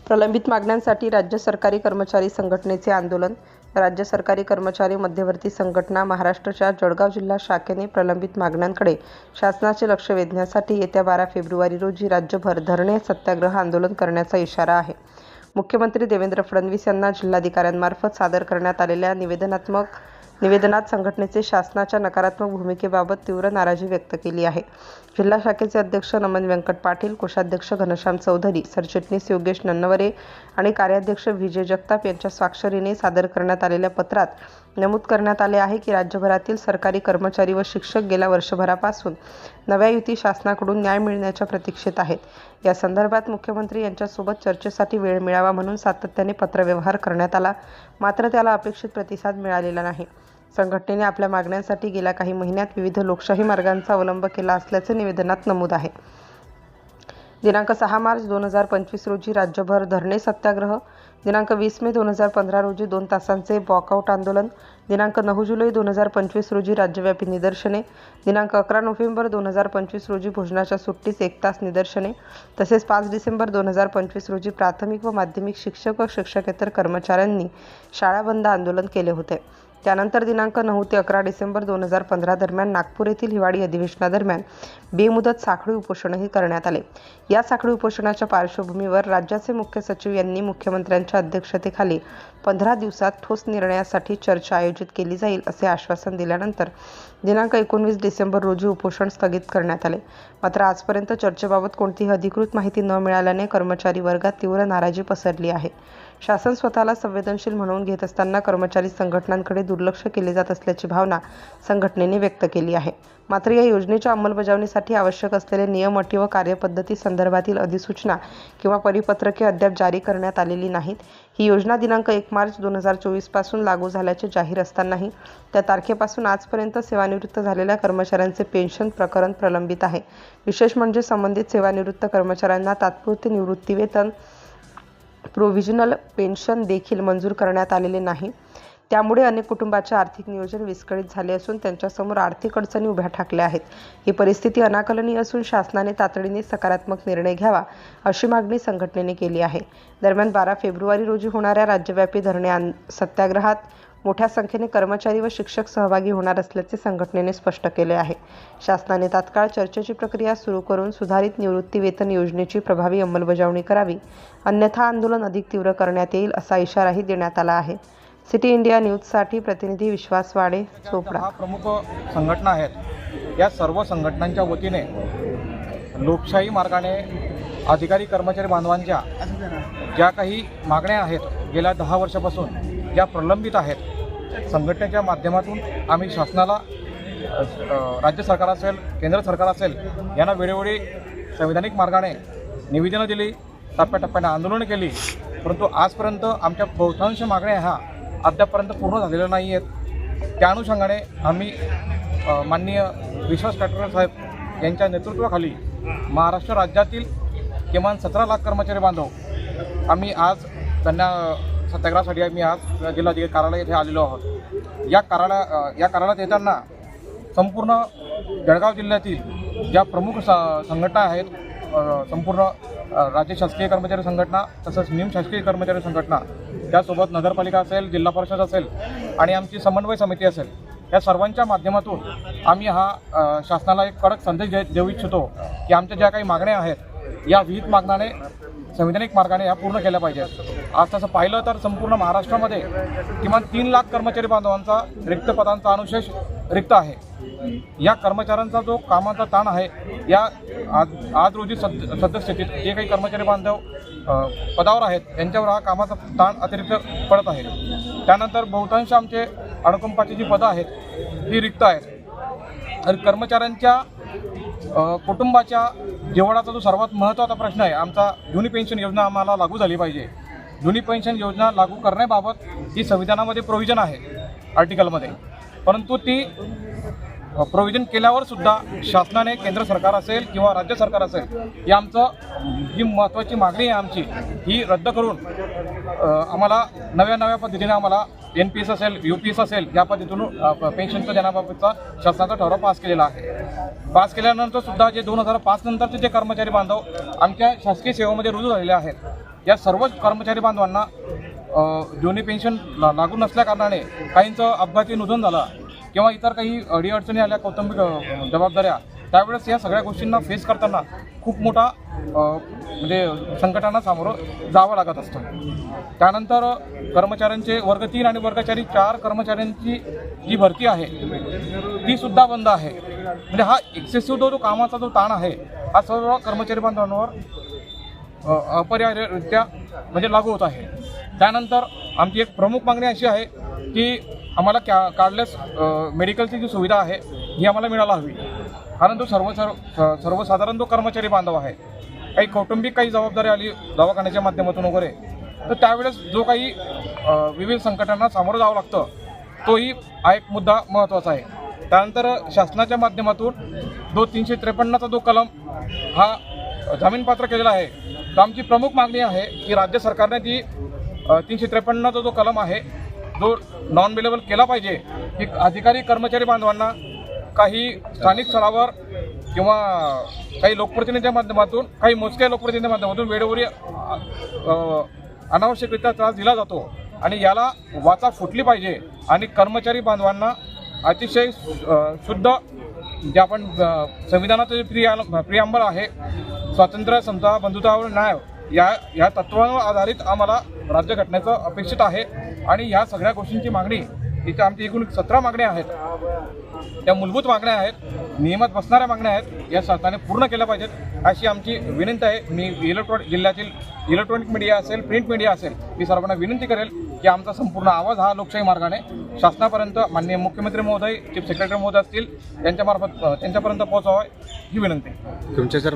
प्रलंबित मागण्यांसाठी राज्य सरकारी कर्मचारी संघटनेचे आंदोलन. राज्य सरकारी कर्मचारी मध्यवर्ती संघटना महाराष्ट्राच्या जळगाव जिल्हा शाखेने प्रलंबित मागण्यांकडे शासनाचे लक्ष वेधण्यासाठी येत्या 12 फेब्रुवारी रोजी राज्यभर धरणे सत्याग्रह आंदोलन करण्याचा इशारा आहे. मुख्यमंत्री देवेंद्र फडणवीस यांना जिल्हाधिकाऱ्यांमार्फत सादर करण्यात आलेल्या निवेदनात संघटनेचे शासनाच्या नकारात्मक भूमिकेबाबत तीव्र नाराजी व्यक्त केली आहे. जिल्हा शाखेचे अध्यक्ष नमन व्यंकट पाटील, कोषाध्यक्ष घनश्याम चौधरी, सरचिटणीस योगेश नन्नवरे आणि कार्याध्यक्ष विजय जगताप यांच्या स्वाक्षरीने सादर करण्यात आलेल्या पत्रात नमूद करण्यात आले आहे की राज्यभरातील सरकारी कर्मचारी व शिक्षक गेल्या वर्षभरापासून नव्या युती शासनाकडून न्याय मिळण्याच्या प्रतीक्षेत आहेत. या संदर्भात मुख्यमंत्री यांच्यासोबत चर्चेसाठी वेळ मिळावा म्हणून सातत्याने पत्रव्यवहार करण्यात आला, मात्र त्याला अपेक्षित प्रतिसाद मिळालेला नाही. संघटनेने आपल्या मागण्यांसाठी गेल्या काही महिन्यात विविध लोकशाही मार्गांचा अवलंब केला असल्याचे निवेदनात नमूद आहे. दिनांक 6 मार्च 2025 रोजी राज्यभर धरणे सत्याग्रह, दिनांक 20 मे 2015 रोजी 2 तासांचे वॉकआउट आंदोलन, दिनांक 9 जुलै 2025 रोजी राज्यव्यापी निदर्शने, दिनांक 11 नोव्हेंबर 2025 रोजी भोजनाच्या सुट्टीस 1 तास निदर्शने, तसेच 5 डिसेंबर 2025 रोजी प्राथमिक व माध्यमिक शिक्षक व शिक्षकेतर कर्मचाऱ्यांनी शाळा बंद आंदोलन केले होते. त्यानंतर दिनांक 9 ते 11 डिसेंबर 2015 दरम्यान नागपूर येथील हिवाळी अधिवेशनादरम्यान बेमुदत साखळी उपोषणही करण्यात आले. या साखळी उपोषणाच्या पार्श्वभूमीवर राज्याचे मुख्य सचिव यांनी मुख्यमंत्र्यांच्या अध्यक्षतेखाली 15 दिवसात ठोस निर्णयासाठी चर्चा आयोजित केली जाईल असे आश्वासन दिल्यानंतर दिनांक 19 डिसेंबर रोजी उपोषण स्थगित करण्यात आले. मात्र आजपर्यंत चर्चेबाबत कोणतीही अधिकृत माहिती न मिळाल्याने कर्मचारी वर्गात तीव्र नाराजी पसरली आहे. शासन स्वतःला संवेदनशील म्हणून घेत असताना कर्मचारी संघटनांकडे दुर्लक्ष केले जात असल्याची भावना संघटनेने व्यक्त केली आहे. मात्र या योजनेच्या अंमलबजावणीसाठी आवश्यक असलेले नियम, अटी व कार्यपद्धती संदर्भातील अधिसूचना किंवा परिपत्रके अद्याप जारी करण्यात आलेली नाहीत. ही योजना दिनांक 1 मार्च 2024 पासून लागू झाल्याचे जाहीर असतानाही त्या तारखेपासून आजपर्यंत सेवानिवृत्त झालेल्या कर्मचाऱ्यांचे पेन्शन प्रकरण प्रलंबित आहे. विशेष म्हणजे संबंधित सेवानिवृत्त कर्मचाऱ्यांना तात्पुरते निवृत्तीवेतन, प्रोव्हिजनल पेन्शन देखील मंजूर करण्यात आलेले नाही. त्यामुळे अनेक कुटुंबाचे आर्थिक नियोजन विस्कळीत झाले असून त्यांच्यासमोर आर्थिक अडचणी उभ्या ठाकल्या आहेत. ही परिस्थिती अनाकलनीय असून शासनाने तातडीने सकारात्मक निर्णय घ्यावा अशी मागणी संघटनेने केली आहे. दरम्यान 12 फेब्रुवारी रोजी होणाऱ्या राज्यव्यापी धरणे सत्याग्रहात मोठ्या संख्येने कर्मचारी व शिक्षक सहभागी होणार असल्याचे संघटनेने स्पष्ट केले आहे. शासनाने तात्काळ चर्चेची प्रक्रिया सुरू करून सुधारित निवृत्ती वेतन योजनेची प्रभावी अंमलबजावणी करावी, अन्यथा आंदोलन अधिक तीव्र करण्यात येईल असा इशाराही देण्यात आला आहे. सिटी इंडिया न्यूजसाठी प्रतिनिधी विश्वास वाडे, चोपडा. प्रमुख संघटना आहेत. या सर्व संघटनांच्या वतीने लोकशाही मार्गाने अधिकारी कर्मचारी बांधवांच्या ज्या काही मागण्या आहेत गेल्या 10 वर्षापासून ज्या प्रलंबित आहेत, संघटनेच्या माध्यमातून आम्ही शासनाला, राज्य सरकार असेल, केंद्र सरकार असेल, यांना वेळोवेळी संविधानिक मार्गाने निवेदनं दिली, टप्प्याटप्प्याने आंदोलनं केली, परंतु आजपर्यंत आमच्या बहुतांश मागण्या ह्या अद्यापपर्यंत पूर्ण झालेल्या नाही आहेत. त्या अनुषंगाने आम्ही माननीय विश्वास पाटील साहेब यांच्या नेतृत्वाखाली महाराष्ट्र राज्यातील किमान 17 लाख कर्मचारी बांधव आम्ही आज त्यांना सत्याग्रहासाठी आम्ही आज जिल्हाधिकारी कार्यालय येथे आलेलो आहोत. या कार्यालयात येताना संपूर्ण जळगाव जिल्ह्यातील ज्या प्रमुख संघटना आहेत, संपूर्ण राज्य शासकीय कर्मचारी संघटना तसंच निमशासकीय कर्मचारी संघटना, त्यासोबत नगरपालिका असेल, जिल्हा परिषद असेल आणि आमची समन्वय समिती असेल, या सर्वांच्या माध्यमातून आम्ही हा शासनाला एक कडक संदेश देऊ इच्छितो की आमच्या ज्या काही मागण्या आहेत या विहित मागण्याने संविधानिक मार्गाने ह्या पूर्ण केल्या पाहिजेत. आज तसं पाहिलं तर संपूर्ण महाराष्ट्रामध्ये किमान 3 लाख कर्मचारी बांधवांचा रिक्त पदांचा अनुशेष रिक्त आहे. या कर्मचाऱ्यांचा जो कामाचा ताण आहे, या आज रोजी सद्यस्थितीत जे काही कर्मचारी बांधव पदावर आहेत त्यांच्यावर हा कामाचा ताण अतिरिक्त पडत आहे. त्यानंतर बहुतांश आमचे अणकुंपाची जी पदं आहेत ती रिक्त आहेत. तर कर्मचाऱ्यांच्या कुटुंबाच्या जेवणाचा जो सर्वात महत्त्वाचा प्रश्न आहे, आमचा जुनी पेन्शन योजना आम्हाला लागू झाली पाहिजे. जुनी पेन्शन योजना लागू करण्याबाबत ही संविधानामध्ये प्रोव्हिजन आहे आर्टिकलमध्ये, परंतु ती प्रोव्हिजन केल्यावर सुद्धा शासनाने, केंद्र सरकार असेल किंवा राज्य सरकार असेल, ही जी महत्त्वाची मागणी आहे आमची ही रद्द करून आम्हाला नव्या पद्धतीने आम्हाला NPS असेल UPS असेल या पद्धतीतून पेन्शनचं देण्याबाबतचा शासनाचा ठराव पास केलेला आहे. पास केल्यानंतर सुद्धा जे 2005 नंतरचे जे कर्मचारी बांधव आमच्या शासकीय सेवेमध्ये रुजू झालेले आहेत, या सर्व कर्मचारी बांधवांना जुनी पेन्शन लागू नसल्याकारणाने काहींचं अपघाती निधन झालं किंवा इतर काही अडीअडचणी आल्या, कौटुंबिक जबाबदाऱ्या, त्यावेळेस या सगळ्या गोष्टींना फेस करताना खूप मोठा म्हणजे संकटांना सामोरं जावं लागत असतं. त्यानंतर कर्मचाऱ्यांचे वर्ग 3 आणि वर्ग 4 कर्मचाऱ्यांची जी भरती आहे ती सुद्धा बंद आहे. म्हणजे हा एक्सेसिव्ह जो कामाचा जो ताण आहे हा सर्व कर्मचारी बांधवांवर अपरिहार्यरित्या म्हणजे लागू होत आहे. त्यानंतर आमची एक प्रमुख मागणी अशी आहे की आम्हाला कार्डलेस मेडिकलची जी सुविधा आहे ही आम्हाला मिळायला हवी. कारण तो सर्वसाधारण जो कर्मचारी बांधव आहे, काही कौटुंबिक काही जबाबदारी आली दवाखान्याच्या माध्यमातून वगैरे, तर त्यावेळेस जो काही विविध संकटांना सामोरं जावं लागतं तोही हा एक मुद्दा महत्त्वाचा आहे. त्यानंतर शासनाच्या माध्यमातून जो 353चा जो कलम हा जामीनपात्र केलेला आहे, तर आमची प्रमुख मागणी आहे की राज्य सरकारने ती 353चा जो कलम आहे जो नॉन बेलेबल केला पाहिजे, की अधिकारी कर्मचारी बांधवांना काही स्थानिक स्तरावर किंवा काही लोकप्रतिनिधीच्या माध्यमातून, काही मोजक्या लोकप्रतिनिधीच्या माध्यमातून वेळोवेळी अनावश्यकरित्या त्रास दिला जातो आणि याला वाचा फुटली पाहिजे आणि कर्मचारी बांधवांना अतिशय शुद्ध जे आपण संविधानाचं जे प्रियांबल आहे, स्वातंत्र्य, समता, बंधुता व न्याय या तत्वांवर आधारित आम्हाला राज्यघटनेचं अपेक्षित आहे. आणि ह्या सगळ्या गोष्टींची मागणी, इथे आमची एकूण 17 मागण्या आहेत, त्या मूलभूत मागण्या आहेत, नियमात बसणाऱ्या मागण्या आहेत, या शासनाने पूर्ण केल्या पाहिजेत अशी आमची विनंती आहे. मी जिल्ह्यातील इलेक्ट्रॉनिक मीडिया असेल, प्रिंट मीडिया असेल, मी सर्वांना विनंती करेल की आमचा संपूर्ण आवाज हा लोकशाही मार्गाने शासनापर्यंत, माननीय मुख्यमंत्री महोदय, चीफ सेक्रेटरी महोदय असतील त्यांच्यापर्यंत पोहोचावा ही विनंती. तुमच्या सर